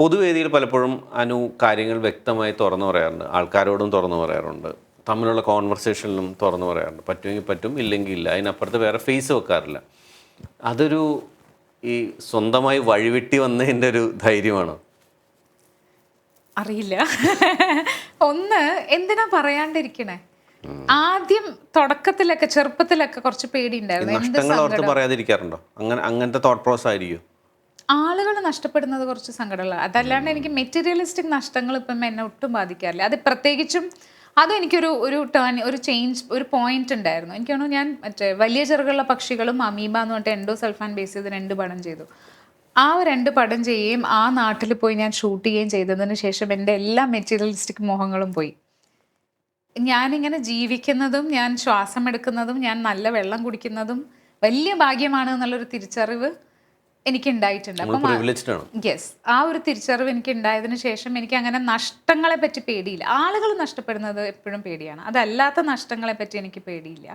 പൊതുവേദിയിൽ പലപ്പോഴും അനു കാര്യങ്ങൾ വ്യക്തമായി തുറന്നു പറയാറുണ്ട്, ആൾക്കാരോടും തുറന്നു പറയാറുണ്ട്, തമ്മിലുള്ള കോൺവെർസേഷനിലും തുറന്നു പറയാറുണ്ട്. പറ്റുമെങ്കിൽ പറ്റും, ഇല്ലെങ്കിൽ ഇല്ല, അതിനപ്പുറത്ത് വേറെ ഫേസ് വെക്കാറില്ല. അതൊരു ഈ സ്വന്തമായി വഴിവെട്ടി വന്നതിൻ്റെ ഒരു ധൈര്യമാണോ? അറിയില്ല. ഒന്ന് എന്തിനാ പറയാണ്ടിരിക്കണേ? ആദ്യം തുടക്കത്തിലൊക്കെ ചെറുപ്പത്തിലൊക്കെ കുറച്ച് പേടിയുണ്ടായിരുന്നു. നഷ്ടങ്ങൾ ഓർത്ത് പറയാതിരിക്കാറുണ്ടോ? അങ്ങനത്തെ തോട്ട് പ്രോസസ് ആയിരിക്കും. ആളുകൾ നഷ്ടപ്പെടുന്നത് കുറച്ച് സങ്കടമുള്ള, അതല്ലാണ്ട് എനിക്ക് മെറ്റീരിയലിസ്റ്റിക് നഷ്ടങ്ങൾ ഇപ്പം എന്നെ ഒട്ടും ബാധിക്കാറില്ല. അത് പ്രത്യേകിച്ചും അതും എനിക്കൊരു ഒരു ടേൺ, ഒരു ചേഞ്ച്, ഒരു പോയിന്റ് ഉണ്ടായിരുന്നു. എനിക്ക് തോന്നുന്നു ഞാൻ മറ്റേ വലിയ ചെറുകളുള്ള പക്ഷികളും അമീബ എന്ന് പറഞ്ഞിട്ട് എൻഡോസൾഫാൻ ബേസ് ചെയ്ത് 2 പടം ചെയ്തു. ആ 2 പടം ചെയ്യുകയും ആ നാട്ടിൽ പോയി ഞാൻ ഷൂട്ട് ചെയ്യുകയും ചെയ്തതിന് ശേഷം എൻ്റെ എല്ലാ മെറ്റീരിയലിസ്റ്റിക് മോഹങ്ങളും പോയി. ഞാനിങ്ങനെ ജീവിക്കുന്നതും ഞാൻ ശ്വാസം എടുക്കുന്നതും ഞാൻ നല്ല വെള്ളം കുടിക്കുന്നതും വലിയ ഭാഗ്യമാണ് എന്നുള്ളൊരു തിരിച്ചറിവ് എനിക്ക് ഉണ്ടായിട്ടുണ്ട്. അപ്പം യെസ്, ആ ഒരു തിരിച്ചറിവ് എനിക്ക് ഉണ്ടായതിനു ശേഷം എനിക്ക് അങ്ങനെ നഷ്ടങ്ങളെ പറ്റി പേടിയില്ല. ആളുകൾ നഷ്ടപ്പെടുന്നത് എപ്പോഴും പേടിയാണ്, അതല്ലാത്ത നഷ്ടങ്ങളെ പറ്റി എനിക്ക് പേടിയില്ല.